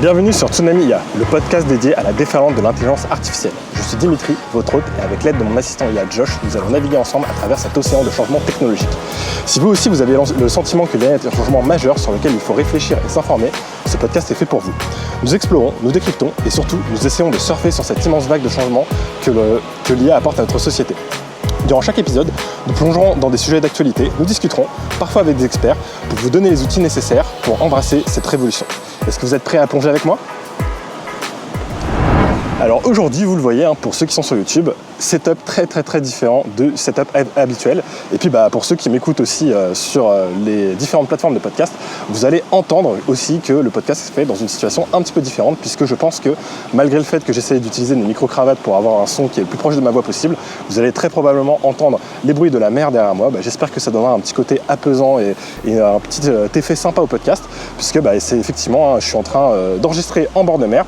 Bienvenue sur Tsunami IA, le podcast dédié à la déferlante de l'intelligence artificielle. Je suis Dimitri, votre hôte, et avec l'aide de mon assistant IA Josh, nous allons naviguer ensemble à travers cet océan de changements technologiques. Si vous aussi vous avez le sentiment que l'IA est un changement majeur sur lequel il faut réfléchir et s'informer, ce podcast est fait pour vous. Nous explorons, nous décryptons et surtout nous essayons de surfer sur cette immense vague de changements que l'IA apporte à notre société. Durant chaque épisode, nous plongerons dans des sujets d'actualité, nous discuterons, parfois avec des experts, pour vous donner les outils nécessaires pour embrasser cette révolution. Est-ce que vous êtes prêts à plonger avec moi ? Alors aujourd'hui, vous le voyez, pour ceux qui sont sur YouTube, setup très différent de setup habituel. Et puis pour ceux qui m'écoutent aussi sur les différentes plateformes de podcast, vous allez entendre aussi que le podcast est fait dans une situation un petit peu différente, puisque je pense que malgré le fait que j'essaye d'utiliser des micro-cravates pour avoir un son qui est le plus proche de ma voix possible, vous allez très probablement entendre les bruits de la mer derrière moi. J'espère que ça donnera un petit côté apaisant et un petit effet sympa au podcast, puisque c'est effectivement, je suis en train d'enregistrer en bord de mer,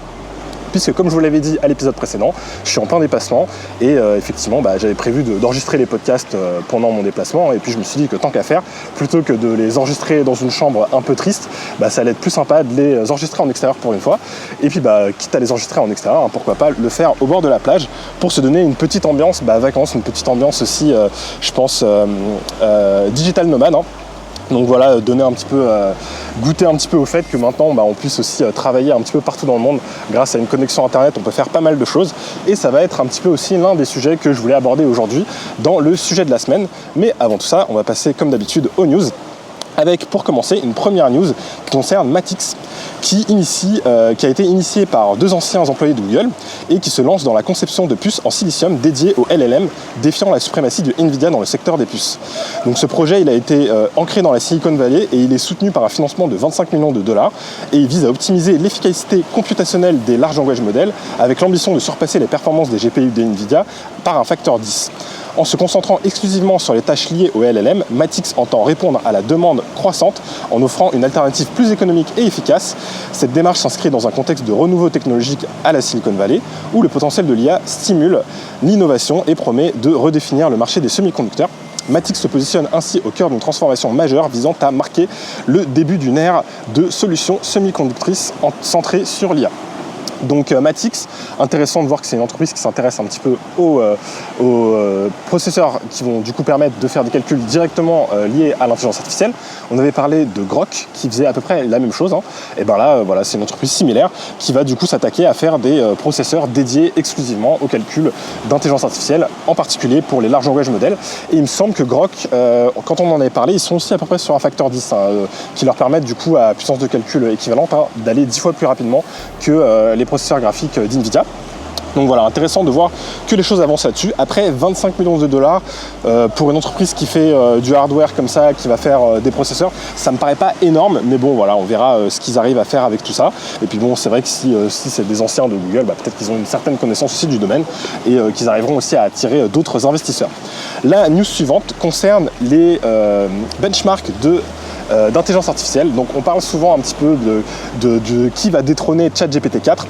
puisque comme je vous l'avais dit à l'épisode précédent, je suis en plein déplacement et effectivement j'avais prévu d'enregistrer les podcasts pendant mon déplacement, et puis je me suis dit que tant qu'à faire, plutôt que de les enregistrer dans une chambre un peu triste, ça allait être plus sympa de les enregistrer en extérieur pour une fois, et puis quitte à les enregistrer en extérieur, pourquoi pas le faire au bord de la plage pour se donner une petite ambiance vacances, une petite ambiance aussi je pense digital nomade. Donc voilà, donner un petit peu, goûter un petit peu au fait que maintenant on puisse aussi travailler un petit peu partout dans le monde. Grâce à une connexion internet, on peut faire pas mal de choses, et ça va être un petit peu aussi l'un des sujets que je voulais aborder aujourd'hui dans le sujet de la semaine. Mais avant tout ça, on va passer comme d'habitude aux news, avec pour commencer une première news qui concerne Matix, qui a été initié par deux anciens employés de Google et qui se lance dans la conception de puces en silicium dédiées au LLM, défiant la suprématie de Nvidia dans le secteur des puces. Donc ce projet, il a été ancré dans la Silicon Valley et il est soutenu par un financement de 25 millions de dollars, et il vise à optimiser l'efficacité computationnelle des large language models avec l'ambition de surpasser les performances des GPU de Nvidia par un facteur 10. En se concentrant exclusivement sur les tâches liées au LLM, Matix entend répondre à la demande croissante en offrant une alternative plus économique et efficace. Cette démarche s'inscrit dans un contexte de renouveau technologique à la Silicon Valley, où le potentiel de l'IA stimule l'innovation et promet de redéfinir le marché des semi-conducteurs. Matix se positionne ainsi au cœur d'une transformation majeure visant à marquer le début d'une ère de solutions semi-conductrices centrées sur l'IA. Donc Matix, intéressant de voir que c'est une entreprise qui s'intéresse un petit peu aux processeurs qui vont du coup permettre de faire des calculs directement liés à l'intelligence artificielle. On avait parlé de Grok qui faisait à peu près la même chose, et là voilà, c'est une entreprise similaire qui va du coup s'attaquer à faire des processeurs dédiés exclusivement au calcul d'intelligence artificielle, en particulier pour les large language models. Et il me semble que Grok, quand on en avait parlé, ils sont aussi à peu près sur un facteur 10 qui leur permettent du coup à puissance de calcul équivalente d'aller 10 fois plus rapidement que les processeurs graphiques d'Nvidia. Donc voilà, intéressant de voir que les choses avancent là-dessus. Après 25 millions de dollars pour une entreprise qui fait du hardware comme ça, qui va faire des processeurs, ça me paraît pas énorme, mais bon voilà, on verra ce qu'ils arrivent à faire avec tout ça. Et puis bon, c'est vrai que si c'est des anciens de Google, peut-être qu'ils ont une certaine connaissance aussi du domaine, et qu'ils arriveront aussi à attirer d'autres investisseurs. La news suivante concerne les benchmarks d'intelligence artificielle. Donc on parle souvent un petit peu de qui va détrôner ChatGPT-4.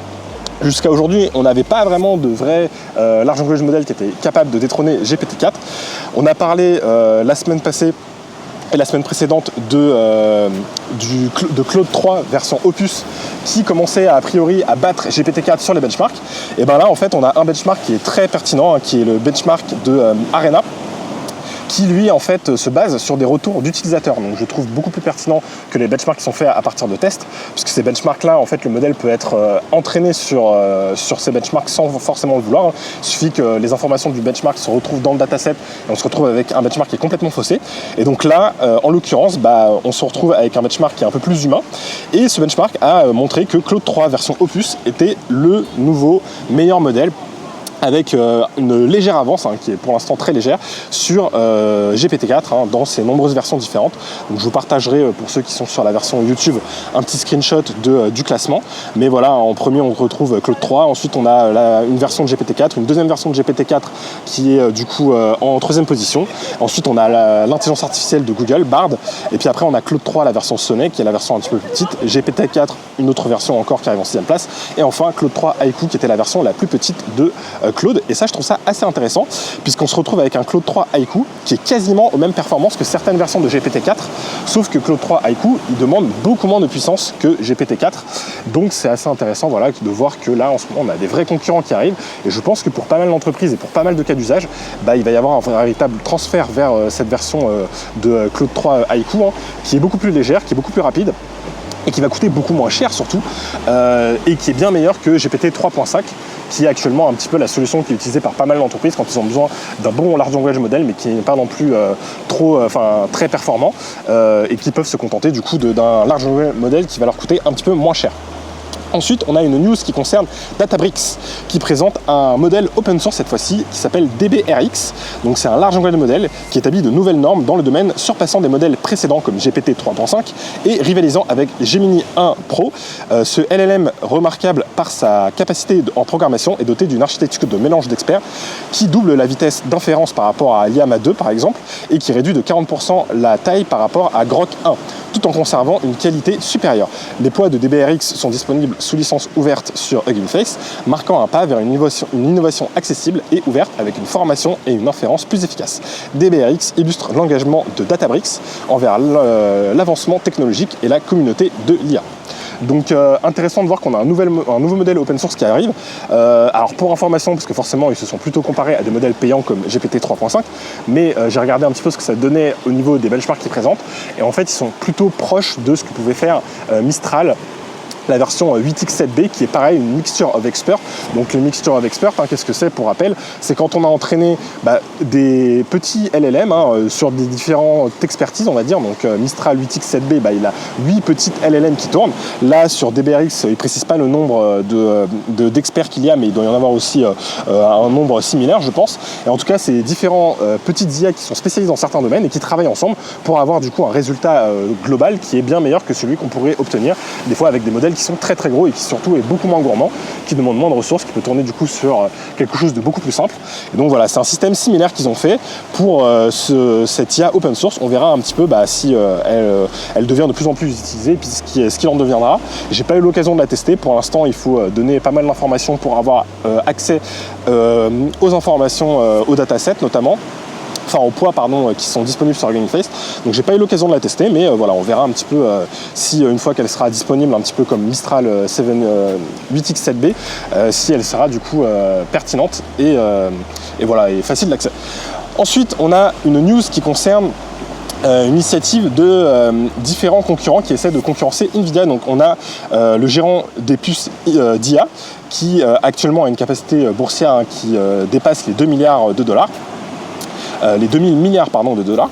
Jusqu'à aujourd'hui, on n'avait pas vraiment de vrai large language model qui était capable de détrôner GPT-4. On a parlé la semaine passée et la semaine précédente de Claude 3 version Opus, qui commençait a priori à battre GPT-4 sur les benchmarks. Et là en fait on a un benchmark qui est très pertinent, qui est le benchmark de Arena, qui lui en fait se base sur des retours d'utilisateurs. Donc je trouve beaucoup plus pertinent que les benchmarks qui sont faits à partir de tests, puisque ces benchmarks là en fait le modèle peut être entraîné sur ces benchmarks sans forcément le vouloir. Il suffit que les informations du benchmark se retrouvent dans le dataset et on se retrouve avec un benchmark qui est complètement faussé. Et donc là en l'occurrence on se retrouve avec un benchmark qui est un peu plus humain, et ce benchmark a montré que Claude 3 version Opus était le nouveau meilleur modèle, avec une légère avance, qui est pour l'instant très légère, sur GPT-4 dans ses nombreuses versions différentes. Donc je vous partagerai, pour ceux qui sont sur la version YouTube, un petit screenshot du classement. Mais voilà, en premier on retrouve Claude 3, ensuite on a une version de GPT-4, une deuxième version de GPT-4 qui est du coup en troisième position. Ensuite on a l'intelligence artificielle de Google, Bard, et puis après on a Claude 3, la version Sonnet, qui est la version un petit peu plus petite, GPT-4, une autre version encore qui arrive en 6e place, et enfin Claude 3 Haiku, qui était la version la plus petite de Claude, et ça je trouve ça assez intéressant, puisqu'on se retrouve avec un Claude 3 Haiku qui est quasiment aux mêmes performances que certaines versions de GPT-4, sauf que Claude 3 Haiku, il demande beaucoup moins de puissance que GPT-4, donc c'est assez intéressant voilà, de voir que là en ce moment on a des vrais concurrents qui arrivent, et je pense que pour pas mal d'entreprises et pour pas mal de cas d'usage, il va y avoir un véritable transfert vers cette version de Claude 3 Haiku, qui est beaucoup plus légère, qui est beaucoup plus rapide, et qui va coûter beaucoup moins cher surtout, et qui est bien meilleur que GPT 3.5, qui est actuellement un petit peu la solution qui est utilisée par pas mal d'entreprises quand ils ont besoin d'un bon large language model, mais qui n'est pas non plus très performant, et qui peuvent se contenter du coup d'un large language model qui va leur coûter un petit peu moins cher. Ensuite, on a une news qui concerne Databricks, qui présente un modèle open source cette fois-ci, qui s'appelle DBRX. Donc c'est un large language model qui établit de nouvelles normes dans le domaine, surpassant des modèles précédents comme GPT 3.5 et rivalisant avec Gemini 1 Pro. Ce LLM, remarquable par sa capacité en programmation, est doté d'une architecture de mélange d'experts qui double la vitesse d'inférence par rapport à Llama 2 par exemple, et qui réduit de 40% la taille par rapport à Grok 1, tout en conservant une qualité supérieure. Les poids de DBRX sont disponibles sous licence ouverte sur Hugging Face, marquant un pas vers une innovation accessible et ouverte avec une formation et une inférence plus efficaces. DBRX illustre l'engagement de Databricks envers l'avancement technologique et la communauté de l'IA. Donc intéressant de voir qu'on a un nouveau modèle open source qui arrive. Alors pour information, parce que forcément ils se sont plutôt comparés à des modèles payants comme GPT 3.5, mais j'ai regardé un petit peu ce que ça donnait au niveau des benchmarks qu'ils présentent, et en fait ils sont plutôt proches de ce que pouvait faire Mistral, la version 8x7b, qui est pareil, une mixture of expert. Donc le mixture of expert, qu'est-ce que c'est pour rappel? C'est quand on a entraîné des petits LLM sur des différentes expertises, on va dire. Donc Mistral 8x7b, il a 8 petites LLM qui tournent. Là sur DBRX, il ne précise pas le nombre d'experts qu'il y a, mais il doit y en avoir aussi un nombre similaire, je pense. Et en tout cas, c'est différents petites IA qui sont spécialisées dans certains domaines et qui travaillent ensemble pour avoir du coup un résultat global qui est bien meilleur que celui qu'on pourrait obtenir des fois avec des modèles qui sont très très gros et qui surtout est beaucoup moins gourmand, qui demande moins de ressources, qui peut tourner du coup sur quelque chose de beaucoup plus simple. Et donc voilà, c'est un système similaire qu'ils ont fait pour cette IA open source. On verra un petit peu si elle devient de plus en plus utilisée, puis ce qu'il en deviendra. J'ai pas eu l'occasion de la tester. Pour l'instant, il faut donner pas mal d'informations pour avoir accès aux informations, aux datasets notamment. Enfin aux poids qui sont disponibles sur Hugging Face. Donc j'ai pas eu l'occasion de la tester, mais voilà, on verra un petit peu si une fois qu'elle sera disponible, un petit peu comme Mistral 8x7b, si elle sera du coup pertinente et voilà, et facile d'accès. Ensuite, on a une news qui concerne une initiative de différents concurrents qui essaient de concurrencer Nvidia. Donc on a le gérant des puces d'IA qui actuellement a une capacité boursière qui dépasse les 2 milliards de dollars. Les 2000 milliards de dollars,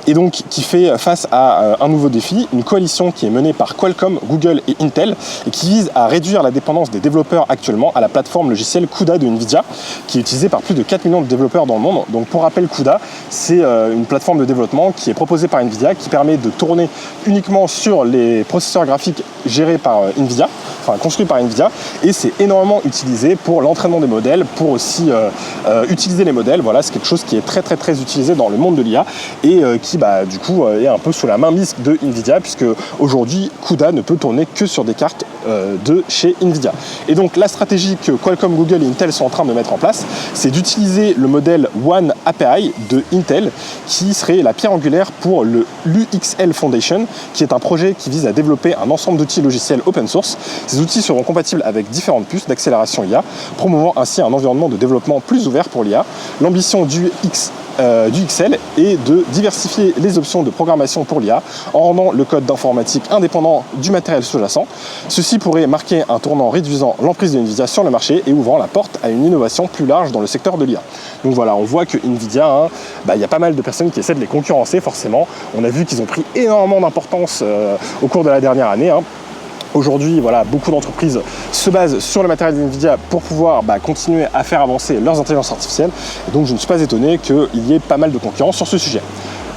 et donc qui fait face à un nouveau défi, une coalition qui est menée par Qualcomm, Google et Intel, et qui vise à réduire la dépendance des développeurs actuellement à la plateforme logicielle CUDA de Nvidia, qui est utilisée par plus de 4 millions de développeurs dans le monde. Donc pour rappel, CUDA, c'est une plateforme de développement qui est proposée par Nvidia, qui permet de tourner uniquement sur les processeurs graphiques gérés par Nvidia, enfin construits par Nvidia, et c'est énormément utilisé pour l'entraînement des modèles, pour aussi utiliser les modèles. Voilà, c'est quelque chose qui est très très très utilisé dans le monde de l'IA, et qui du coup est un peu sous la mainmise de Nvidia, puisque aujourd'hui CUDA ne peut tourner que sur des cartes de chez Nvidia. Et donc la stratégie que Qualcomm, Google et Intel sont en train de mettre en place, c'est d'utiliser le modèle One API de Intel, qui serait la pierre angulaire pour le l'UXL Foundation, qui est un projet qui vise à développer un ensemble d'outils logiciels open source. Ces outils seront compatibles avec différentes puces d'accélération IA, promouvant ainsi un environnement de développement plus ouvert pour l'IA. L'ambition du XL est de diversifier les options de programmation pour l'IA en rendant le code d'informatique indépendant du matériel sous-jacent. Ceci pourrait marquer un tournant réduisant l'emprise de Nvidia sur le marché et ouvrant la porte à une innovation plus large dans le secteur de l'IA. Donc voilà, on voit que Nvidia, il y a pas mal de personnes qui essaient de les concurrencer forcément. On a vu qu'ils ont pris énormément d'importance au cours de la dernière année. Aujourd'hui, voilà, beaucoup d'entreprises se basent sur le matériel d'Nvidia pour pouvoir continuer à faire avancer leurs intelligences artificielles. Et donc, je ne suis pas étonné qu'il y ait pas mal de concurrence sur ce sujet.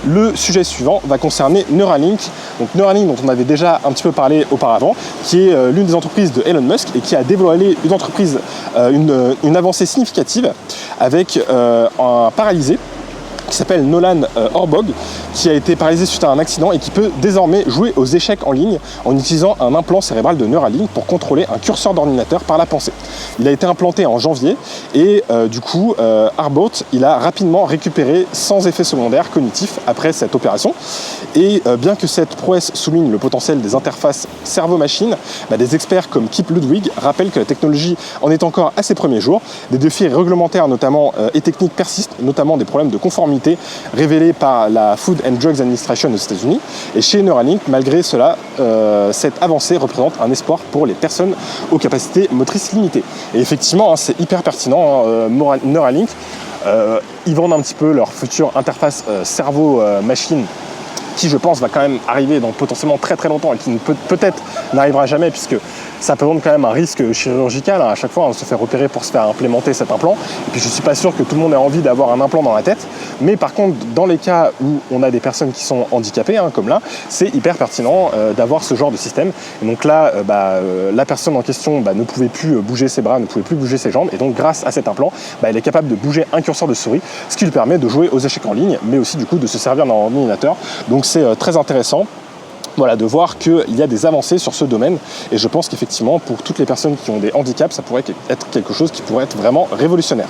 Le sujet suivant va concerner Neuralink. Donc Neuralink, dont on avait déjà un petit peu parlé auparavant, qui est l'une des entreprises de Elon Musk et qui a dévoilé une avancée significative avec un paralysé qui s'appelle Nolan Orbog, qui a été paralysé suite à un accident et qui peut désormais jouer aux échecs en ligne en utilisant un implant cérébral de Neuralink pour contrôler un curseur d'ordinateur par la pensée. Il a été implanté en janvier et Arbot, il a rapidement récupéré sans effet secondaire cognitif après cette opération. Et bien que cette prouesse souligne le potentiel des interfaces cerveau-machine, des experts comme Kip Ludwig rappellent que la technologie en est encore à ses premiers jours. Des défis réglementaires notamment et techniques persistent, notamment des problèmes de conformité révélés par la Food and Drugs Administration aux États-Unis. Et chez Neuralink, malgré cela, cette avancée représente un espoir pour les personnes aux capacités motrices limitées. Et effectivement, c'est hyper pertinent. Neuralink, ils vendent un petit peu leur future interface cerveau-machine qui, je pense, va quand même arriver dans potentiellement très très longtemps et qui peut-être n'arrivera jamais, puisque ça présente quand même un risque chirurgical. À chaque fois, on se fait repérer pour se faire implémenter cet implant. Et puis, je ne suis pas sûr que tout le monde ait envie d'avoir un implant dans la tête. Mais par contre, dans les cas où on a des personnes qui sont handicapées, comme là, c'est hyper pertinent d'avoir ce genre de système. Et donc là, la personne en question ne pouvait plus bouger ses bras, ne pouvait plus bouger ses jambes. Et donc, grâce à cet implant, elle est capable de bouger un curseur de souris, ce qui lui permet de jouer aux échecs en ligne, mais aussi du coup de se servir d'un ordinateur. Donc, c'est très intéressant. Voilà, de voir qu'il y a des avancées sur ce domaine, et je pense qu'effectivement pour toutes les personnes qui ont des handicaps, ça pourrait être quelque chose qui pourrait être vraiment révolutionnaire.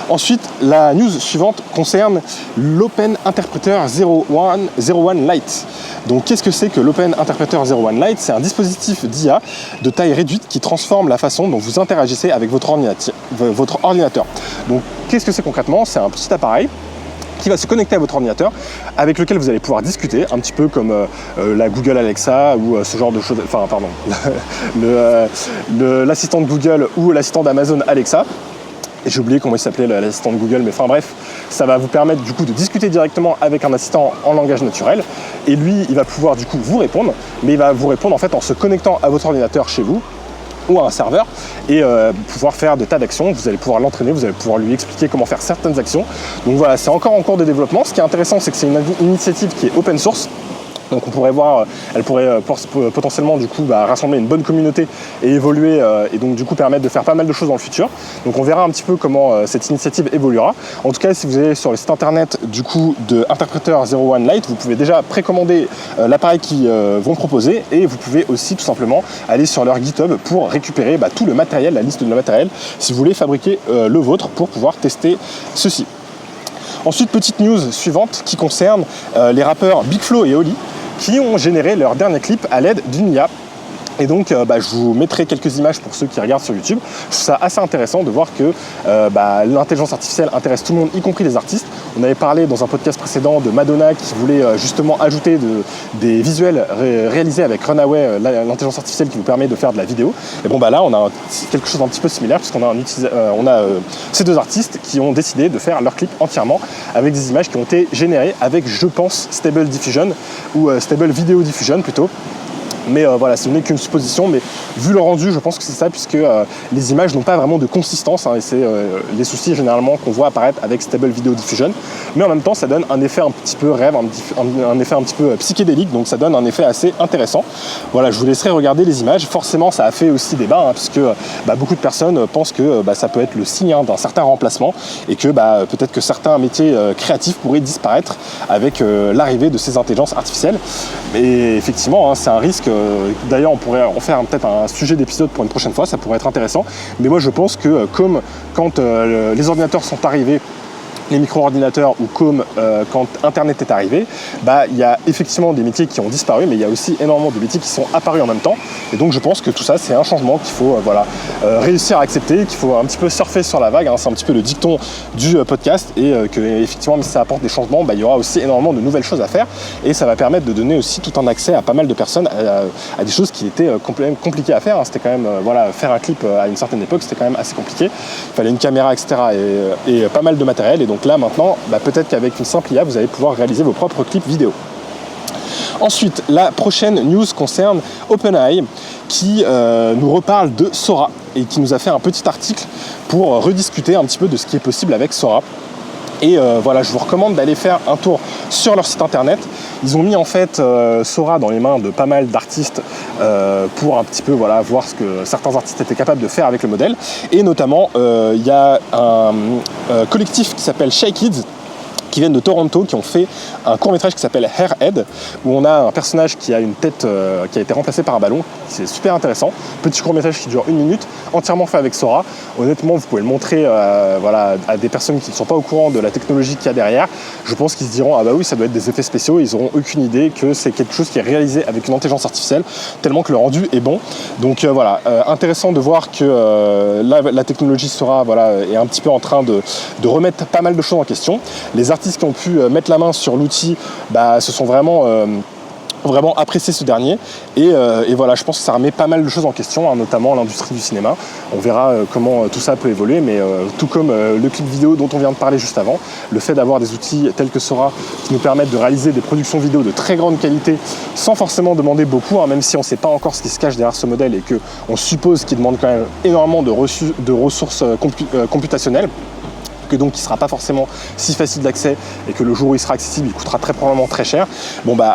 Ensuite, la news suivante concerne l'Open Interpreter 01 Lite. Donc qu'est-ce que c'est que l'Open Interpreter 01 Lite? C'est un dispositif d'IA de taille réduite qui transforme la façon dont vous interagissez avec votre ordinateur. Donc qu'est-ce que c'est concrètement? C'est un petit appareil qui va se connecter à votre ordinateur, avec lequel vous allez pouvoir discuter, un petit peu comme la Google Alexa ou ce genre de choses, enfin pardon, l'assistant de Google ou l'assistant d'Amazon Alexa. Et j'ai oublié comment il s'appelait l'assistant de Google, mais enfin bref, ça va vous permettre du coup de discuter directement avec un assistant en langage naturel. Et lui, il va pouvoir du coup vous répondre, mais il va vous répondre en fait en se connectant à votre ordinateur chez vous, ou à un serveur, et pouvoir faire des tas d'actions. Vous allez pouvoir l'entraîner, vous allez pouvoir lui expliquer comment faire certaines actions. Donc voilà, c'est encore en cours de développement. Ce qui est intéressant, c'est que c'est une initiative qui est open source. Donc on pourrait voir, elle pourrait potentiellement du coup rassembler une bonne communauté et évoluer et donc du coup permettre de faire pas mal de choses dans le futur. Donc on verra un petit peu comment cette initiative évoluera. En tout cas, si vous allez sur le site internet du coup de Interpreter 01 Lite, vous pouvez déjà précommander l'appareil qu'ils vont proposer, et vous pouvez aussi tout simplement aller sur leur GitHub pour récupérer tout le matériel, la liste de matériel, si vous voulez fabriquer le vôtre pour pouvoir tester ceci. Ensuite, petite news suivante qui concerne les rappeurs Big Flo et Oli, qui ont généré leur dernier clip à l'aide d'une IA. Et donc, je vous mettrai quelques images pour ceux qui regardent sur YouTube. Je trouve ça assez intéressant de voir que l'intelligence artificielle intéresse tout le monde, y compris les artistes. On avait parlé dans un podcast précédent de Madonna qui voulait justement ajouter des visuels réalisés avec Runaway, l'intelligence artificielle qui vous permet de faire de la vidéo. Et bon, là, on a quelque chose d'un petit peu similaire, puisqu'on a ces deux artistes qui ont décidé de faire leur clip entièrement avec des images qui ont été générées avec, je pense, Stable Diffusion, ou Stable Video Diffusion plutôt. Mais voilà, ce n'est qu'une supposition, mais vu le rendu, je pense que c'est ça, puisque les images n'ont pas vraiment de consistance, et c'est les soucis généralement qu'on voit apparaître avec Stable Video Diffusion. Mais en même temps, ça donne un effet un petit peu rêve, un effet un petit peu psychédélique, donc ça donne un effet assez intéressant. Voilà, je vous laisserai regarder les images. Forcément, ça a fait aussi débat, puisque beaucoup de personnes pensent que ça peut être le signe d'un certain remplacement, et que peut-être que certains métiers créatifs pourraient disparaître avec l'arrivée de ces intelligences artificielles. Et effectivement, c'est un risque. D'ailleurs, on pourrait en faire peut-être un sujet d'épisode pour une prochaine fois, ça pourrait être intéressant. Mais moi, je pense que comme quand les ordinateurs sont arrivés, les micro-ordinateurs, ou comme quand Internet est arrivé, il y a effectivement des métiers qui ont disparu, mais il y a aussi énormément de métiers qui sont apparus en même temps. Et donc je pense que tout ça, c'est un changement qu'il faut réussir à accepter, qu'il faut un petit peu surfer sur la vague. C'est un petit peu le dicton du podcast, et que effectivement, même si ça apporte des changements, il y aura aussi énormément de nouvelles choses à faire, et ça va permettre de donner aussi tout un accès à pas mal de personnes à des choses qui étaient compliquées à faire. C'était quand même faire un clip à une certaine époque, c'était quand même assez compliqué. Il fallait une caméra, etc. et pas mal de matériel. Et donc là maintenant, peut-être qu'avec une simple IA, vous allez pouvoir réaliser vos propres clips vidéo. Ensuite, la prochaine news concerne OpenAI, qui nous reparle de Sora, et qui nous a fait un petit article pour rediscuter un petit peu de ce qui est possible avec Sora. Et je vous recommande d'aller faire un tour sur leur site internet. Ils ont mis en fait Sora dans les mains de pas mal d'artistes pour un petit peu voir ce que certains artistes étaient capables de faire avec le modèle. Et notamment, il y a un collectif qui s'appelle Shy Kids, qui viennent de Toronto, qui ont fait un court-métrage qui s'appelle Hairhead, où on a un personnage qui a une tête qui a été remplacée par un ballon. C'est super intéressant. Petit court-métrage qui dure 1 minute, entièrement fait avec Sora. Honnêtement, vous pouvez le montrer à des personnes qui ne sont pas au courant de la technologie qu'il y a derrière. Je pense qu'ils se diront, ah bah oui, ça doit être des effets spéciaux. Ils n'auront aucune idée que c'est quelque chose qui est réalisé avec une intelligence artificielle, tellement que le rendu est bon. Donc voilà, intéressant de voir que la technologie Sora est un petit peu en train de remettre pas mal de choses en question. Les artistes qui ont pu mettre la main sur l'outil se sont vraiment apprécié ce dernier et voilà, je pense que ça remet pas mal de choses en question, hein, notamment l'industrie du cinéma. On verra comment tout ça peut évoluer, mais tout comme le clip vidéo dont on vient de parler juste avant, le fait d'avoir des outils tels que Sora qui nous permettent de réaliser des productions vidéo de très grande qualité sans forcément demander beaucoup, hein, même si on ne sait pas encore ce qui se cache derrière ce modèle et qu'on suppose qu'il demande quand même énormément de ressources computationnelles, que donc il ne sera pas forcément si facile d'accès et que le jour où il sera accessible, il coûtera très probablement très cher.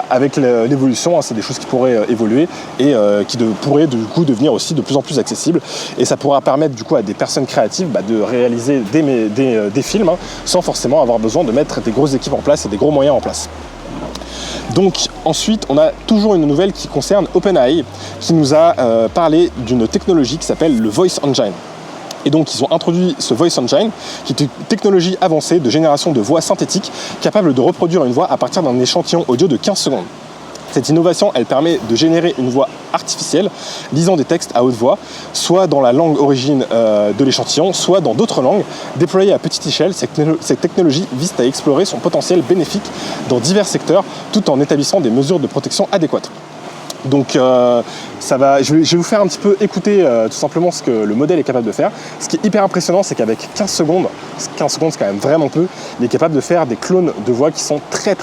Avec l'évolution, hein, c'est des choses qui pourraient évoluer et qui pourraient du coup devenir aussi de plus en plus accessibles. Et ça pourra permettre du coup à des personnes créatives de réaliser des films sans forcément avoir besoin de mettre des grosses équipes en place et des gros moyens en place. Donc ensuite, on a toujours une nouvelle qui concerne OpenAI, qui nous a parlé d'une technologie qui s'appelle le Voice Engine. Et donc ils ont introduit ce Voice Engine, qui est une technologie avancée de génération de voix synthétiques, capable de reproduire une voix à partir d'un échantillon audio de 15 secondes. Cette innovation, elle permet de générer une voix artificielle, lisant des textes à haute voix, soit dans la langue origine de l'échantillon, soit dans d'autres langues. Déployée à petite échelle, cette technologie vise à explorer son potentiel bénéfique dans divers secteurs, tout en établissant des mesures de protection adéquates. Donc je vais vous faire un petit peu écouter tout simplement ce que le modèle est capable de faire. Ce qui est hyper impressionnant, c'est qu'avec 15 secondes c'est quand même vraiment peu, il est capable de faire des clones de voix qui sont très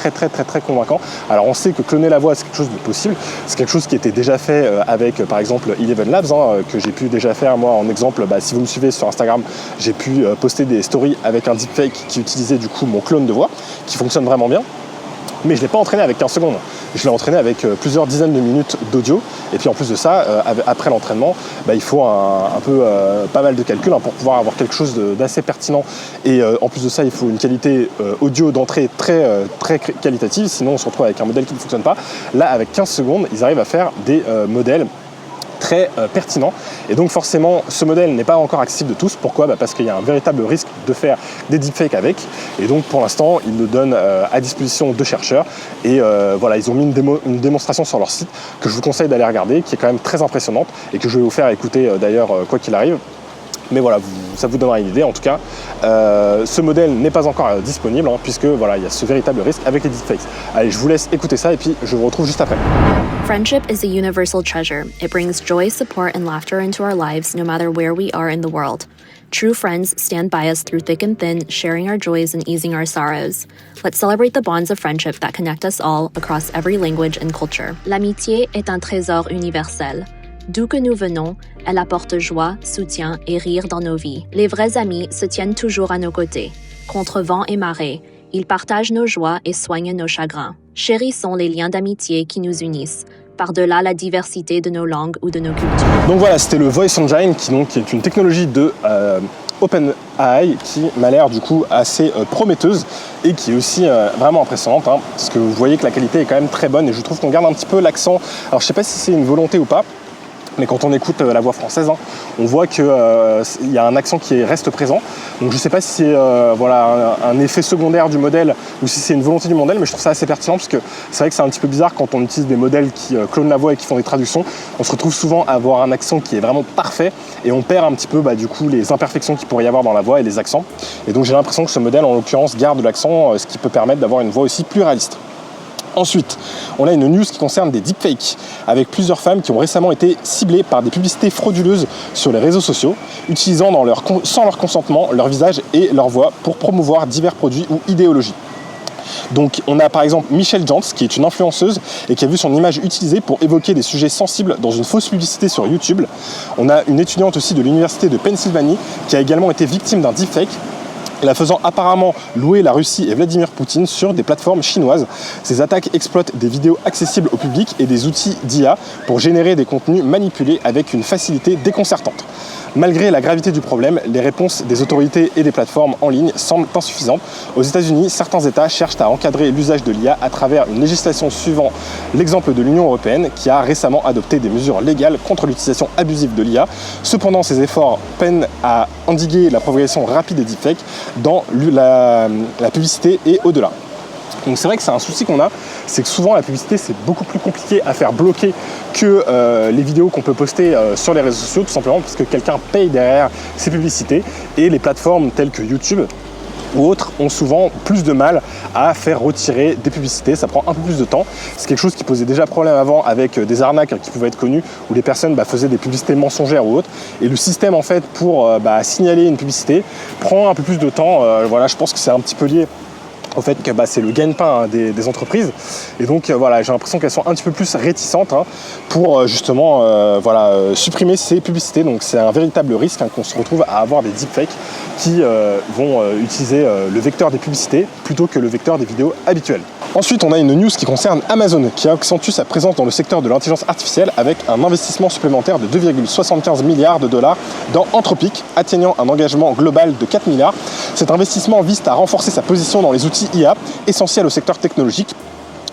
convaincants. Alors on sait que cloner la voix, c'est quelque chose de possible, c'est quelque chose qui était déjà fait avec par exemple Eleven Labs, que j'ai pu déjà faire moi en exemple. Si vous me suivez sur Instagram, j'ai pu poster des stories avec un deepfake qui utilisait du coup mon clone de voix, qui fonctionne vraiment bien. Mais je ne l'ai pas entraîné avec 15 secondes. Je l'ai entraîné avec plusieurs dizaines de minutes d'audio. Et puis en plus de ça, après l'entraînement, il faut pas mal de calculs pour pouvoir avoir quelque chose d'assez pertinent. Et en plus de ça, il faut une qualité audio d'entrée très qualitative. Sinon, on se retrouve avec un modèle qui ne fonctionne pas. Là, avec 15 secondes, ils arrivent à faire des modèles très pertinent. Et donc forcément, ce modèle n'est pas encore accessible de tous. Pourquoi ? Parce qu'il y a un véritable risque de faire des deepfakes avec. Et donc pour l'instant, ils le donnent à disposition de chercheurs. Et ils ont mis une démonstration sur leur site que je vous conseille d'aller regarder, qui est quand même très impressionnante et que je vais vous faire écouter d'ailleurs quoi qu'il arrive. Mais voilà, ça vous donnera une idée. En tout cas, ce modèle n'est pas encore disponible, puisque il y a ce véritable risque avec les deepfakes. Allez, je vous laisse écouter ça et puis je vous retrouve juste après. Friendship is a universal treasure. It brings joy, support, and laughter into our lives, no matter where we are in the world. True friends stand by us through thick and thin, sharing our joys and easing our sorrows. Let's celebrate the bonds of friendship that connect us all across every language and culture. L'amitié est un trésor universel. D'où que nous venons, elle apporte joie, soutien et rire dans nos vies. Les vrais amis se tiennent toujours à nos côtés. Contre vent et marée, ils partagent nos joies et soignent nos chagrins. Chérissons les liens d'amitié qui nous unissent, par-delà la diversité de nos langues ou de nos cultures. Donc voilà, c'était le Voice Engine, qui est une technologie de OpenAI qui m'a l'air du coup assez prometteuse et qui est aussi vraiment impressionnante, parce que vous voyez que la qualité est quand même très bonne et je trouve qu'on garde un petit peu l'accent. Alors je sais pas si c'est une volonté ou pas, mais quand on écoute la voix française, on voit qu'il y a un accent qui reste présent. Donc je ne sais pas si c'est un effet secondaire du modèle ou si c'est une volonté du modèle, mais je trouve ça assez pertinent parce que c'est vrai que c'est un petit peu bizarre quand on utilise des modèles qui clonent la voix et qui font des traductions. On se retrouve souvent à avoir un accent qui est vraiment parfait et on perd un petit peu du coup les imperfections qu'il pourrait y avoir dans la voix et les accents. Et donc j'ai l'impression que ce modèle en l'occurrence garde l'accent, ce qui peut permettre d'avoir une voix aussi plus réaliste. Ensuite, on a une news qui concerne des deepfakes, avec plusieurs femmes qui ont récemment été ciblées par des publicités frauduleuses sur les réseaux sociaux, utilisant sans leur consentement leur visage et leur voix pour promouvoir divers produits ou idéologies. Donc on a par exemple Michelle Jantz, qui est une influenceuse et qui a vu son image utilisée pour évoquer des sujets sensibles dans une fausse publicité sur YouTube. On a une étudiante aussi de l'université de Pennsylvanie qui a également été victime d'un deepfake la faisant apparemment louer la Russie et Vladimir Poutine sur des plateformes chinoises. Ces attaques exploitent des vidéos accessibles au public et des outils d'IA pour générer des contenus manipulés avec une facilité déconcertante. Malgré la gravité du problème, les réponses des autorités et des plateformes en ligne semblent insuffisantes. Aux États-Unis, certains États cherchent à encadrer l'usage de l'IA à travers une législation suivant l'exemple de l'Union européenne qui a récemment adopté des mesures légales contre l'utilisation abusive de l'IA. Cependant, ces efforts peinent à endiguer la propagation rapide des deepfakes dans la publicité et au-delà. Donc c'est vrai que c'est un souci qu'on a, c'est que souvent la publicité c'est beaucoup plus compliqué à faire bloquer que les vidéos qu'on peut poster sur les réseaux sociaux, tout simplement parce que quelqu'un paye derrière ces publicités et les plateformes telles que YouTube ou autres ont souvent plus de mal à faire retirer des publicités, ça prend un peu plus de temps. C'est quelque chose qui posait déjà problème avant avec des arnaques qui pouvaient être connues où les personnes faisaient des publicités mensongères ou autres. Et le système en fait pour signaler une publicité prend un peu plus de temps. Voilà, je pense que c'est un petit peu lié au fait que c'est le gagne-pain des entreprises. Et donc voilà, j'ai l'impression qu'elles sont un petit peu plus réticentes pour justement supprimer ces publicités. Donc c'est un véritable risque qu'on se retrouve à avoir des deepfakes qui vont utiliser le vecteur des publicités plutôt que le vecteur des vidéos habituelles. Ensuite, on a une news qui concerne Amazon qui accentue sa présence dans le secteur de l'intelligence artificielle avec un investissement supplémentaire de 2,75 milliards de dollars dans Anthropic, atteignant un engagement global de 4 milliards. Cet investissement vise à renforcer sa position dans les outils IA, essentiels au secteur technologique.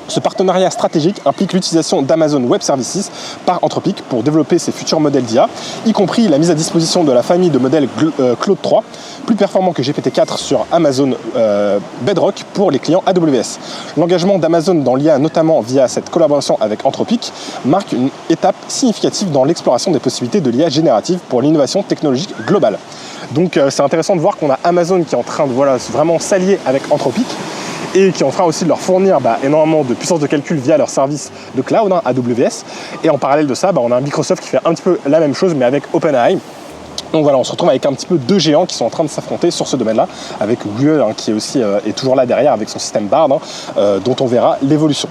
Ce partenariat stratégique implique l'utilisation d'Amazon Web Services par Anthropic pour développer ses futurs modèles d'IA, y compris la mise à disposition de la famille de modèles Claude 3, plus performants que GPT-4 sur Amazon Bedrock pour les clients AWS. L'engagement d'Amazon dans l'IA, notamment via cette collaboration avec Anthropic, marque une étape significative dans l'exploration des possibilités de l'IA générative pour l'innovation technologique globale. Donc c'est intéressant de voir qu'on a Amazon qui est en train de vraiment s'allier avec Anthropic et qui est en train aussi de leur fournir énormément de puissance de calcul via leur service de cloud, AWS. Et en parallèle de ça, on a un Microsoft qui fait un petit peu la même chose, mais avec OpenAI. Donc voilà, on se retrouve avec un petit peu deux géants qui sont en train de s'affronter sur ce domaine-là, avec Google qui est aussi est toujours là derrière avec son système Bard, dont on verra l'évolution.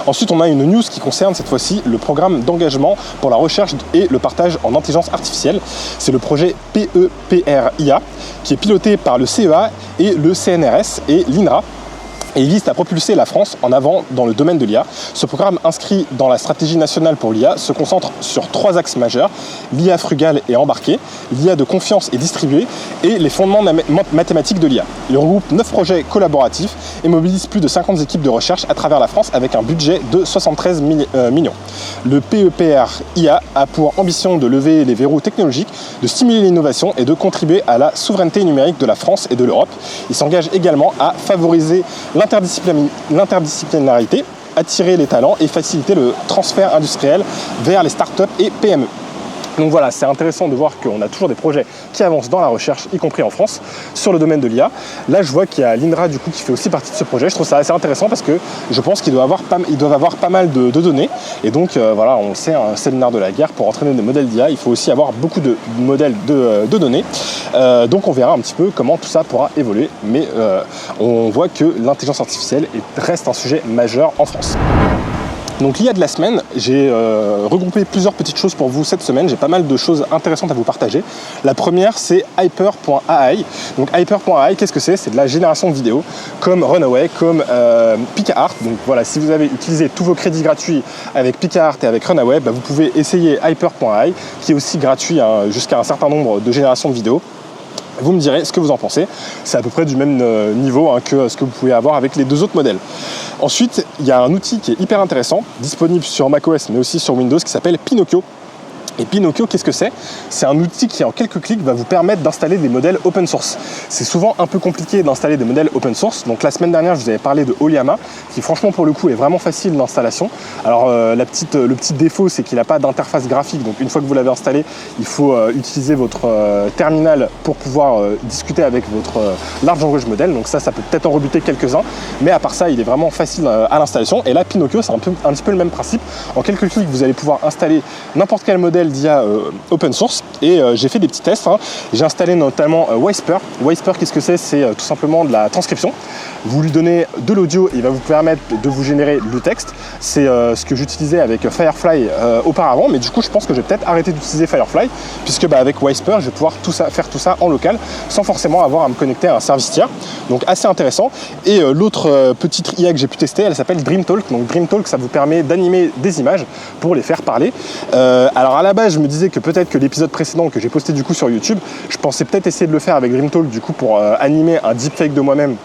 Ensuite, on a une news qui concerne cette fois-ci le programme d'engagement pour la recherche et le partage en intelligence artificielle. C'est le projet PEPR-IA qui est piloté par le CEA et le CNRS et l'INRA. Et il vise à propulser la France en avant dans le domaine de l'IA. Ce programme inscrit dans la stratégie nationale pour l'IA se concentre sur 3 axes majeurs: l'IA frugale et embarquée, l'IA de confiance et distribuée et les fondements mathématiques de l'IA. Il regroupe 9 projets collaboratifs et mobilise plus de 50 équipes de recherche à travers la France avec un budget de 73 millions. Le PEPR-IA a pour ambition de lever les verrous technologiques, de stimuler l'innovation et de contribuer à la souveraineté numérique de la France et de l'Europe. Il s'engage également à favoriser l'interdisciplinarité, attirer les talents et faciliter le transfert industriel vers les startups et PME. Donc voilà, c'est intéressant de voir qu'on a toujours des projets qui avancent dans la recherche, y compris en France, sur le domaine de l'IA. Là, je vois qu'il y a l'INRA du coup qui fait aussi partie de ce projet. Je trouve ça assez intéressant parce que je pense qu'ils doivent avoir pas mal de données. Et donc voilà, on le sait, un séminaire de la guerre, pour entraîner des modèles d'IA, il faut aussi avoir beaucoup de modèles de données. Donc on verra un petit peu comment tout ça pourra évoluer. Mais on voit que l'intelligence artificielle reste un sujet majeur en France. Donc l'IA de la semaine, j'ai regroupé plusieurs petites choses pour vous cette semaine. J'ai pas mal de choses intéressantes à vous partager. La première, c'est Hyper.ai. Donc Hyper.ai, qu'est-ce que c'est ? C'est de la génération de vidéos comme Runway, comme PicaArt. Donc voilà, si vous avez utilisé tous vos crédits gratuits avec PicaArt et avec Runway, vous pouvez essayer Hyper.ai, qui est aussi gratuit jusqu'à un certain nombre de générations de vidéos. Vous me direz ce que vous en pensez. C'est à peu près du même niveau que ce que vous pouvez avoir avec les 2 autres modèles. Ensuite, il y a un outil qui est hyper intéressant, disponible sur macOS mais aussi sur Windows, qui s'appelle Pinocchio. Et Pinocchio, qu'est-ce que c'est ? C'est un outil qui, en quelques clics, va vous permettre d'installer des modèles open source. C'est souvent un peu compliqué d'installer des modèles open source. Donc la semaine dernière, je vous avais parlé de Ollama, qui franchement, pour le coup, est vraiment facile d'installation. Alors le petit défaut, c'est qu'il n'a pas d'interface graphique. Donc une fois que vous l'avez installé, il faut utiliser votre terminal pour pouvoir discuter avec votre large language model. Donc ça peut peut-être en rebuter quelques-uns. Mais à part ça, il est vraiment facile à l'installation. Et là, Pinocchio, c'est un petit peu le même principe. En quelques clics, vous allez pouvoir installer n'importe quel modèle modèles d'IA open source et j'ai fait des petits tests. J'ai installé notamment Whisper. Whisper, qu'est-ce que c'est? C'est tout simplement de la transcription. Vous lui donnez de l'audio et il va vous permettre de vous générer le texte. C'est ce que j'utilisais avec Firefly auparavant, mais du coup je pense que je vais peut-être arrêter d'utiliser Firefly puisque avec Whisper je vais pouvoir faire tout ça en local sans forcément avoir à me connecter à un service tiers. Donc assez intéressant. Et l'autre petite IA que j'ai pu tester, elle s'appelle DreamTalk. Donc DreamTalk, ça vous permet d'animer des images pour les faire parler. Alors à la base je me disais que peut-être que l'épisode précédent que j'ai posté du coup sur YouTube, je pensais peut-être essayer de le faire avec DreamTalk du coup pour animer un deepfake de moi-même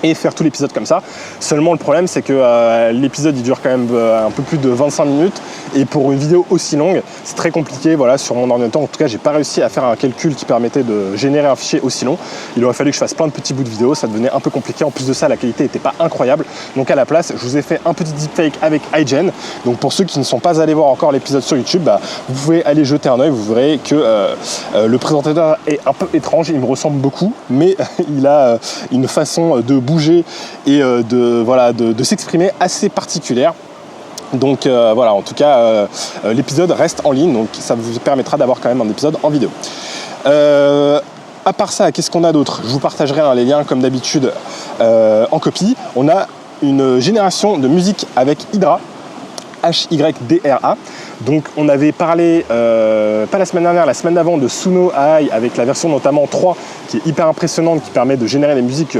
et faire tout l'épisode comme ça. Seulement le problème c'est que l'épisode il dure quand même un peu plus de 25 minutes et pour une vidéo aussi longue c'est très compliqué. Voilà, sur mon ordinateur en tout cas j'ai pas réussi à faire un calcul qui permettait de générer un fichier aussi long. Il aurait fallu que je fasse plein de petits bouts de vidéo, ça devenait un peu compliqué. En plus de ça la qualité n'était pas incroyable, donc à la place je vous ai fait un petit deepfake avec iGen. Donc pour ceux qui ne sont pas allés voir encore l'épisode sur YouTube, vous pouvez aller jeter un oeil, vous verrez que le présentateur est un peu étrange, il me ressemble beaucoup mais il a une façon de bouger et de s'exprimer assez particulière. Donc voilà, en tout cas l'épisode reste en ligne, donc ça vous permettra d'avoir quand même un épisode en vidéo. À part ça, qu'est-ce qu'on a d'autre? Je vous partagerai les liens comme d'habitude en copie. On a une génération de musique avec Hydra, Hydra. Donc on avait parlé, pas la semaine dernière, la semaine d'avant, de Suno AI avec la version notamment 3 qui est hyper impressionnante, qui permet de générer des musiques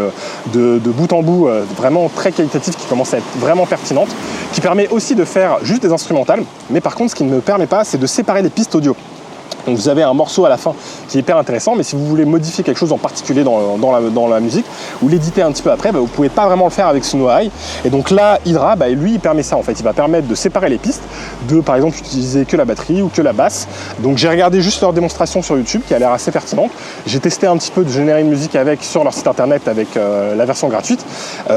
de bout en bout, vraiment très qualitatives, qui commencent à être vraiment pertinentes, qui permet aussi de faire juste des instrumentales, mais par contre ce qui ne me permet pas, c'est de séparer les pistes audio. Donc vous avez un morceau à la fin qui est hyper intéressant, mais si vous voulez modifier quelque chose en particulier dans la musique ou l'éditer un petit peu après, vous ne pouvez pas vraiment le faire avec Suno AI. Et donc là, Hydra, lui, il permet ça en fait. Il va permettre de séparer les pistes, de par exemple utiliser que la batterie ou que la basse. Donc j'ai regardé juste leur démonstration sur YouTube qui a l'air assez pertinente. J'ai testé un petit peu de générer une musique sur leur site internet avec la version gratuite.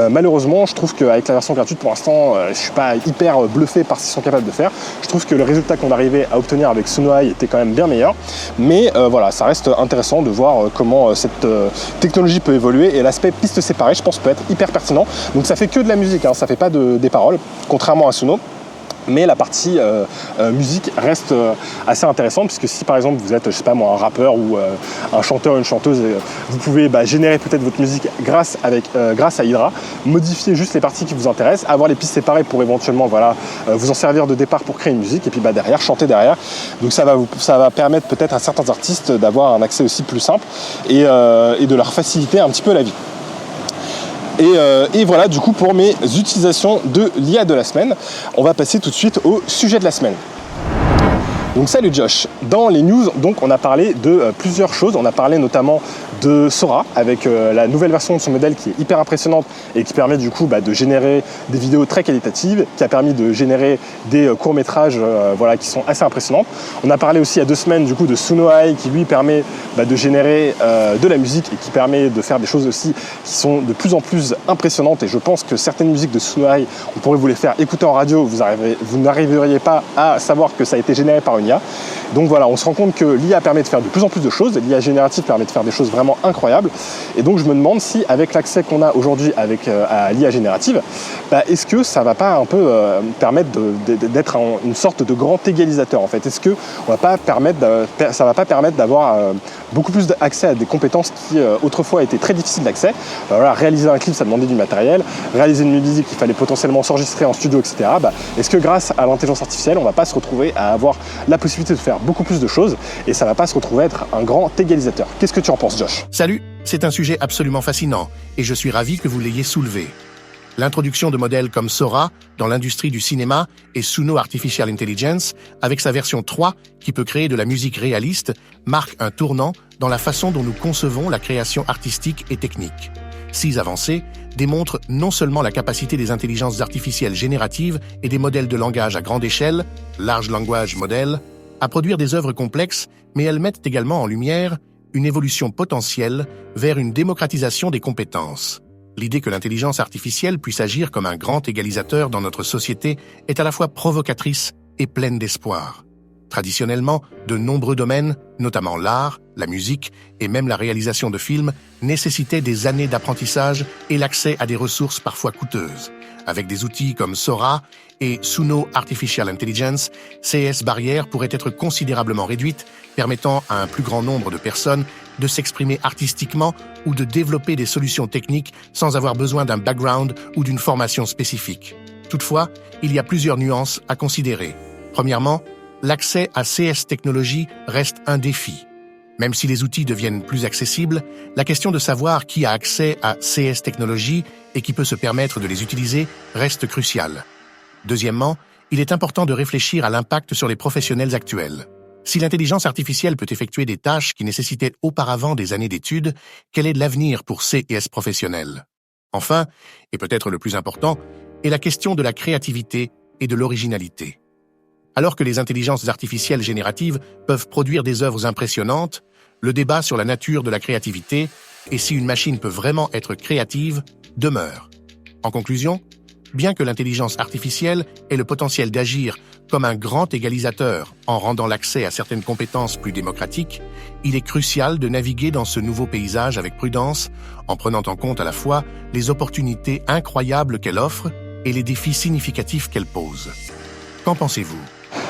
Malheureusement, je trouve qu'avec la version gratuite, pour l'instant, je ne suis pas hyper bluffé par ce qu'ils sont capables de faire. Je trouve que le résultat qu'on arrivait à obtenir avec Suno AI était quand même bien meilleur. Mais voilà, ça reste intéressant de voir comment cette technologie peut évoluer, et l'aspect piste séparée je pense peut être hyper pertinent. Donc ça fait que de la musique, ça fait pas des paroles, contrairement à Suno. Mais la partie musique reste assez intéressante, puisque si par exemple vous êtes, je sais pas moi, un rappeur ou un chanteur ou une chanteuse, vous pouvez générer peut-être votre musique grâce à Hydra, modifier juste les parties qui vous intéressent, avoir les pistes séparées pour éventuellement vous en servir de départ pour créer une musique, et puis derrière chanter derrière. Donc ça va permettre peut-être à certains artistes d'avoir un accès aussi plus simple et de leur faciliter un petit peu la vie. Et voilà du coup pour mes utilisations de l'IA de la semaine. On va passer tout de suite au sujet de la semaine. Donc salut Josh, dans les news donc on a parlé de plusieurs choses, on a parlé notamment de Sora avec la nouvelle version de son modèle qui est hyper impressionnante et qui permet du coup de générer des vidéos très qualitatives, qui a permis de générer des courts-métrages qui sont assez impressionnants. On a parlé aussi il y a 2 semaines du coup de Suno AI qui lui permet de générer de la musique et qui permet de faire des choses aussi qui sont de plus en plus impressionnantes, et je pense que certaines musiques de Suno AI, on pourrait vous les faire écouter en radio, vous n'arriveriez pas à savoir que ça a été généré par une IA. Donc voilà, on se rend compte que l'IA permet de faire de plus en plus de choses, l'IA générative permet de faire des choses vraiment incroyables, et donc je me demande si avec l'accès qu'on a aujourd'hui à l'IA générative, est-ce que ça va pas un peu permettre d'être une sorte de grand égalisateur en fait? Est-ce que ça va pas permettre d'avoir beaucoup plus d'accès à des compétences qui autrefois étaient très difficiles d'accès? Réaliser un clip ça demandait du matériel, réaliser une musique il fallait potentiellement s'enregistrer en studio, etc. Est-ce que grâce à l'intelligence artificielle on va pas se retrouver à avoir la possibilité de faire beaucoup plus de choses, et ça va pas se retrouver à être un grand égalisateur? Qu'est-ce que tu en penses, Josh? Salut, c'est un sujet absolument fascinant et je suis ravi que vous l'ayez soulevé. L'introduction de modèles comme Sora dans l'industrie du cinéma et Suno Artificial Intelligence, avec sa version 3 qui peut créer de la musique réaliste, marque un tournant dans la façon dont nous concevons la création artistique et technique. Ces avancées démontrent non seulement la capacité des intelligences artificielles génératives et des modèles de langage à grande échelle, large language model, à produire des œuvres complexes, mais elles mettent également en lumière une évolution potentielle vers une démocratisation des compétences. L'idée que l'intelligence artificielle puisse agir comme un grand égalisateur dans notre société est à la fois provocatrice et pleine d'espoir. Traditionnellement, de nombreux domaines, notamment l'art, la musique et même la réalisation de films, nécessitaient des années d'apprentissage et l'accès à des ressources parfois coûteuses. Avec des outils comme Sora et Suno Artificial Intelligence, CS barrière pourrait être considérablement réduite, permettant à un plus grand nombre de personnes de s'exprimer artistiquement ou de développer des solutions techniques sans avoir besoin d'un background ou d'une formation spécifique. Toutefois, il y a plusieurs nuances à considérer. Premièrement, l'accès à CS technologies reste un défi. Même si les outils deviennent plus accessibles, la question de savoir qui a accès à CS technologies et qui peut se permettre de les utiliser reste cruciale. Deuxièmement, il est important de réfléchir à l'impact sur les professionnels actuels. Si l'intelligence artificielle peut effectuer des tâches qui nécessitaient auparavant des années d'études, quel est l'avenir pour CS professionnels? Enfin, et peut-être le plus important, est la question de la créativité et de l'originalité. Alors que les intelligences artificielles génératives peuvent produire des œuvres impressionnantes, le débat sur la nature de la créativité et si une machine peut vraiment être créative demeure. En conclusion, bien que l'intelligence artificielle ait le potentiel d'agir comme un grand égalisateur en rendant l'accès à certaines compétences plus démocratiques, il est crucial de naviguer dans ce nouveau paysage avec prudence, en prenant en compte à la fois les opportunités incroyables qu'elle offre et les défis significatifs qu'elle pose. Qu'en pensez-vous ?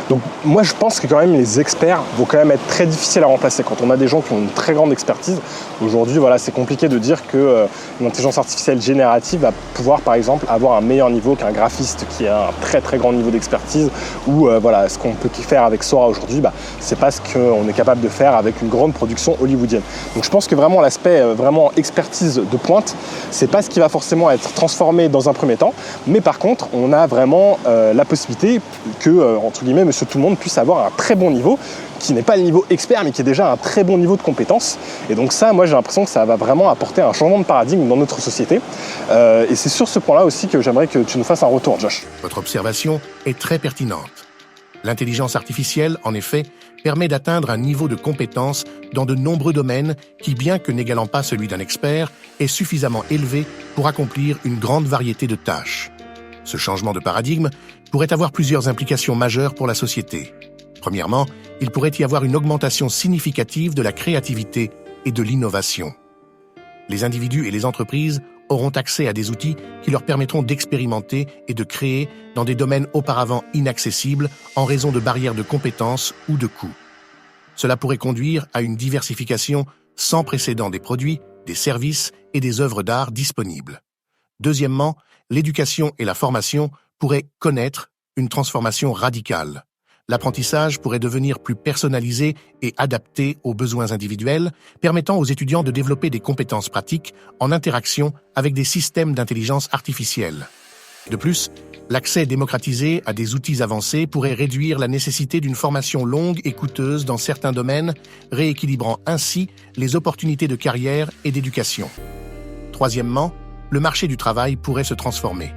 Donc moi je pense que quand même les experts vont quand même être très difficiles à remplacer. Quand on a des gens qui ont une très grande expertise, aujourd'hui voilà, c'est compliqué de dire qu'une intelligence artificielle générative va pouvoir par exemple avoir un meilleur niveau qu'un graphiste qui a un très très grand niveau d'expertise ou voilà, ce qu'on peut faire avec Sora aujourd'hui, c'est pas ce qu'on est capable de faire avec une grande production hollywoodienne. Donc je pense que vraiment l'aspect vraiment expertise de pointe, c'est pas ce qui va forcément être transformé dans un premier temps, mais par contre on a vraiment la possibilité que entre guillemets monsieur tout le monde puisse avoir un très bon niveau, qui n'est pas le niveau expert, mais qui est déjà un très bon niveau de compétence. Et donc ça, moi j'ai l'impression que ça va vraiment apporter un changement de paradigme dans notre société. Et c'est sur ce point-là aussi que j'aimerais que tu nous fasses un retour, Josh. Votre observation est très pertinente. L'intelligence artificielle, en effet, permet d'atteindre un niveau de compétence dans de nombreux domaines qui, bien que n'égalant pas celui d'un expert, est suffisamment élevé pour accomplir une grande variété de tâches. Ce changement de paradigme pourrait avoir plusieurs implications majeures pour la société. Premièrement, il pourrait y avoir une augmentation significative de la créativité et de l'innovation. Les individus et les entreprises auront accès à des outils qui leur permettront d'expérimenter et de créer dans des domaines auparavant inaccessibles en raison de barrières de compétences ou de coûts. Cela pourrait conduire à une diversification sans précédent des produits, des services et des œuvres d'art disponibles. Deuxièmement, l'éducation et la formation pourraient connaître une transformation radicale. L'apprentissage pourrait devenir plus personnalisé et adapté aux besoins individuels, permettant aux étudiants de développer des compétences pratiques en interaction avec des systèmes d'intelligence artificielle. De plus, l'accès démocratisé à des outils avancés pourrait réduire la nécessité d'une formation longue et coûteuse dans certains domaines, rééquilibrant ainsi les opportunités de carrière et d'éducation. Troisièmement, le marché du travail pourrait se transformer.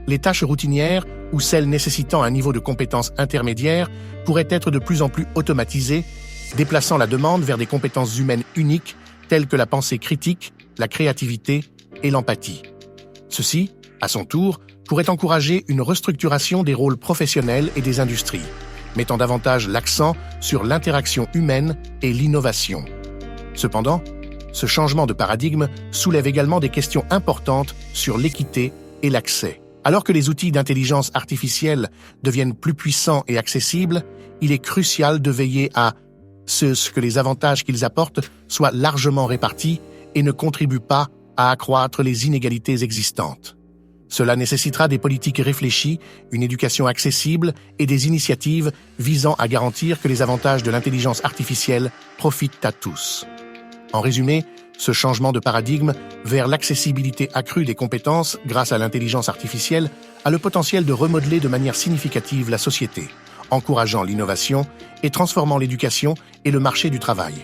Les tâches routinières ou celles nécessitant un niveau de compétence intermédiaire pourraient être de plus en plus automatisées, déplaçant la demande vers des compétences humaines uniques telles que la pensée critique, la créativité et l'empathie. Ceci, à son tour, pourrait encourager une restructuration des rôles professionnels et des industries, mettant davantage l'accent sur l'interaction humaine et l'innovation. Cependant, ce changement de paradigme soulève également des questions importantes sur l'équité et l'accès. Alors que les outils d'intelligence artificielle deviennent plus puissants et accessibles, il est crucial de veiller à ce que les avantages qu'ils apportent soient largement répartis et ne contribuent pas à accroître les inégalités existantes. Cela nécessitera des politiques réfléchies, une éducation accessible et des initiatives visant à garantir que les avantages de l'intelligence artificielle profitent à tous. En résumé, ce changement de paradigme vers l'accessibilité accrue des compétences grâce à l'intelligence artificielle a le potentiel de remodeler de manière significative la société, encourageant l'innovation et transformant l'éducation et le marché du travail.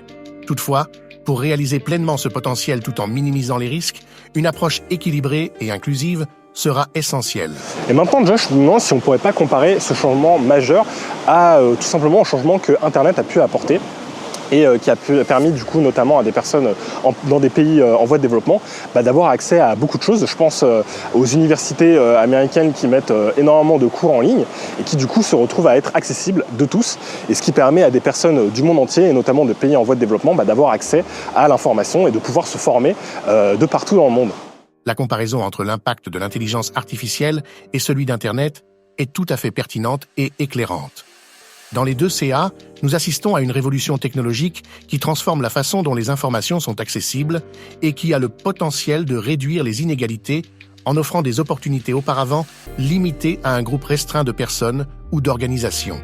Toutefois, pour réaliser pleinement ce potentiel tout en minimisant les risques, une approche équilibrée et inclusive sera essentielle. Et maintenant, Josh, je me demande si on ne pourrait pas comparer ce changement majeur à tout simplement au changement que Internet a pu apporter et qui a permis du coup notamment à des personnes dans des pays en voie de développement d'avoir accès à beaucoup de choses. Je pense aux universités américaines qui mettent énormément de cours en ligne et qui du coup se retrouvent à être accessibles de tous, et ce qui permet à des personnes du monde entier et notamment de pays en voie de développement d'avoir accès à l'information et de pouvoir se former de partout dans le monde. La comparaison entre l'impact de l'intelligence artificielle et celui d'Internet est tout à fait pertinente et éclairante. Dans les deux CA, nous assistons à une révolution technologique qui transforme la façon dont les informations sont accessibles et qui a le potentiel de réduire les inégalités en offrant des opportunités auparavant limitées à un groupe restreint de personnes ou d'organisations.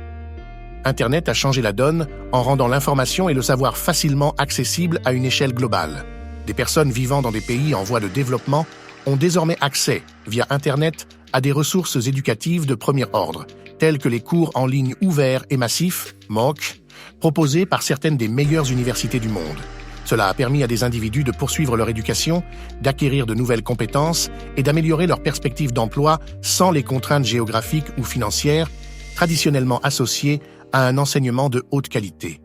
Internet a changé la donne en rendant l'information et le savoir facilement accessibles à une échelle globale. Des personnes vivant dans des pays en voie de développement ont désormais accès, via Internet, à des ressources éducatives de premier ordre, tels que les cours en ligne ouverts et massifs, MOOC, proposés par certaines des meilleures universités du monde. Cela a permis à des individus de poursuivre leur éducation, d'acquérir de nouvelles compétences et d'améliorer leurs perspectives d'emploi sans les contraintes géographiques ou financières traditionnellement associées à un enseignement de haute qualité.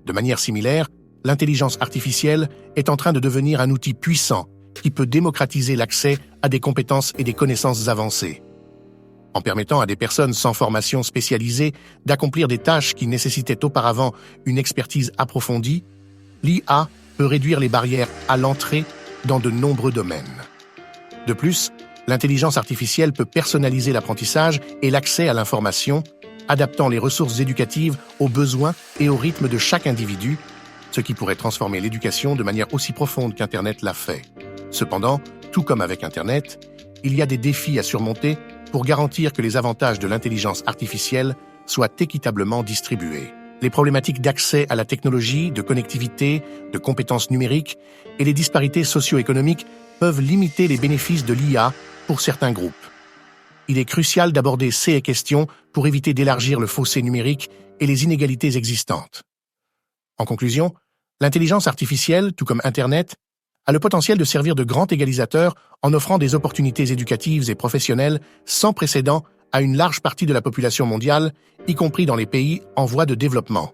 De manière similaire, l'intelligence artificielle est en train de devenir un outil puissant qui peut démocratiser l'accès à des compétences et des connaissances avancées. En permettant à des personnes sans formation spécialisée d'accomplir des tâches qui nécessitaient auparavant une expertise approfondie, l'IA peut réduire les barrières à l'entrée dans de nombreux domaines. De plus, l'intelligence artificielle peut personnaliser l'apprentissage et l'accès à l'information, adaptant les ressources éducatives aux besoins et au rythme de chaque individu, ce qui pourrait transformer l'éducation de manière aussi profonde qu'Internet l'a fait. Cependant, tout comme avec Internet, il y a des défis à surmonter pour garantir que les avantages de l'intelligence artificielle soient équitablement distribués. Les problématiques d'accès à la technologie, de connectivité, de compétences numériques et les disparités socio-économiques peuvent limiter les bénéfices de l'IA pour certains groupes. Il est crucial d'aborder ces questions pour éviter d'élargir le fossé numérique et les inégalités existantes. En conclusion, l'intelligence artificielle, tout comme Internet, a le potentiel de servir de grand égalisateur en offrant des opportunités éducatives et professionnelles sans précédent à une large partie de la population mondiale, y compris dans les pays en voie de développement.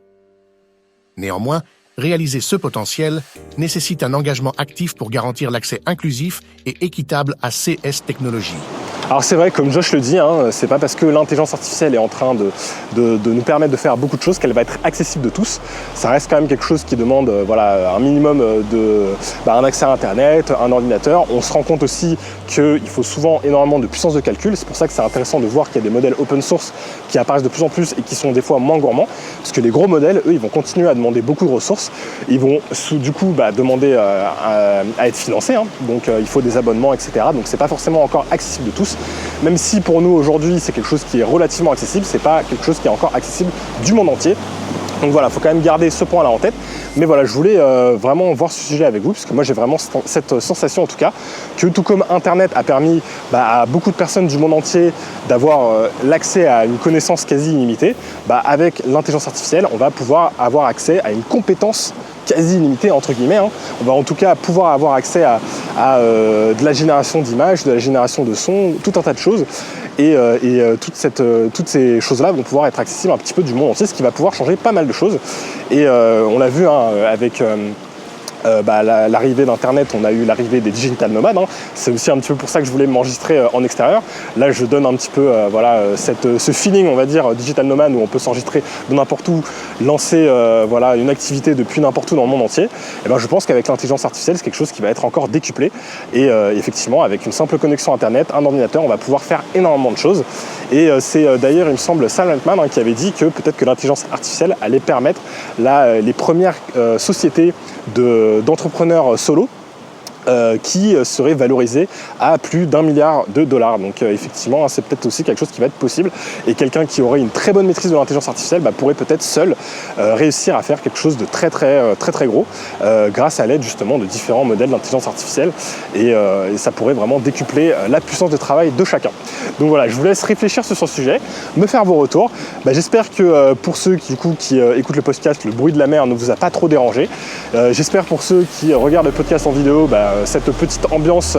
Néanmoins, réaliser ce potentiel nécessite un engagement actif pour garantir l'accès inclusif et équitable à ces technologies. Alors c'est vrai, comme Josh le dit, c'est pas parce que l'intelligence artificielle est en train de nous permettre de faire beaucoup de choses qu'elle va être accessible de tous. Ça reste quand même quelque chose qui demande un minimum un accès à Internet, un ordinateur. On se rend compte aussi qu'il faut souvent énormément de puissance de calcul. C'est pour ça que c'est intéressant de voir qu'il y a des modèles open source qui apparaissent de plus en plus et qui sont des fois moins gourmands. Parce que les gros modèles, eux, ils vont continuer à demander beaucoup de ressources. Ils vont du coup demander à être financés. Donc il faut des abonnements, etc. Donc c'est pas forcément encore accessible de tous. Même si pour nous aujourd'hui c'est quelque chose qui est relativement accessible, c'est pas quelque chose qui est encore accessible du monde entier. Donc voilà, il faut quand même garder ce point-là en tête. Mais voilà, je voulais vraiment voir ce sujet avec vous, parce que moi j'ai vraiment cette sensation en tout cas, que tout comme Internet a permis à beaucoup de personnes du monde entier d'avoir l'accès à une connaissance quasi illimitée, avec l'intelligence artificielle, on va pouvoir avoir accès à une compétence quasi illimitée entre guillemets. On va en tout cas pouvoir avoir accès à de la génération d'images, de la génération de sons, tout un tas de choses. Et toutes ces choses-là vont pouvoir être accessibles un petit peu du monde entier, ce qui va pouvoir changer pas mal de choses. Et on l'a vu avec l'arrivée d'Internet, on a eu l'arrivée des digital nomades. C'est aussi un petit peu pour ça que je voulais m'enregistrer en extérieur. Là, je donne un petit peu ce feeling, on va dire, digital nomade, où on peut s'enregistrer de n'importe où, lancer une activité depuis n'importe où dans le monde entier. Et je pense qu'avec l'intelligence artificielle, c'est quelque chose qui va être encore décuplé. Et effectivement, avec une simple connexion Internet, un ordinateur, on va pouvoir faire énormément de choses. Et c'est d'ailleurs, il me semble, Sam Altman qui avait dit que peut-être que l'intelligence artificielle allait permettre les premières sociétés d'entrepreneurs solo qui serait valorisé à plus d'1 milliard de dollars. Donc effectivement, c'est peut-être aussi quelque chose qui va être possible, et quelqu'un qui aurait une très bonne maîtrise de l'intelligence artificielle pourrait peut-être seul réussir à faire quelque chose de très gros grâce à l'aide justement de différents modèles d'intelligence artificielle, et ça pourrait vraiment décupler la puissance de travail de chacun. Donc voilà, je vous laisse réfléchir sur ce sujet, me faire vos retours. J'espère que pour ceux qui écoutent le podcast, le bruit de la mer ne vous a pas trop dérangé. J'espère pour ceux qui regardent le podcast en vidéo, cette petite ambiance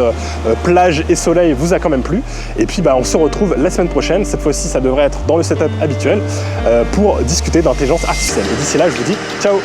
plage et soleil vous a quand même plu. Et puis on se retrouve la semaine prochaine. Cette fois-ci, ça devrait être dans le setup habituel pour discuter d'intelligence artificielle. Et d'ici là, je vous dis ciao.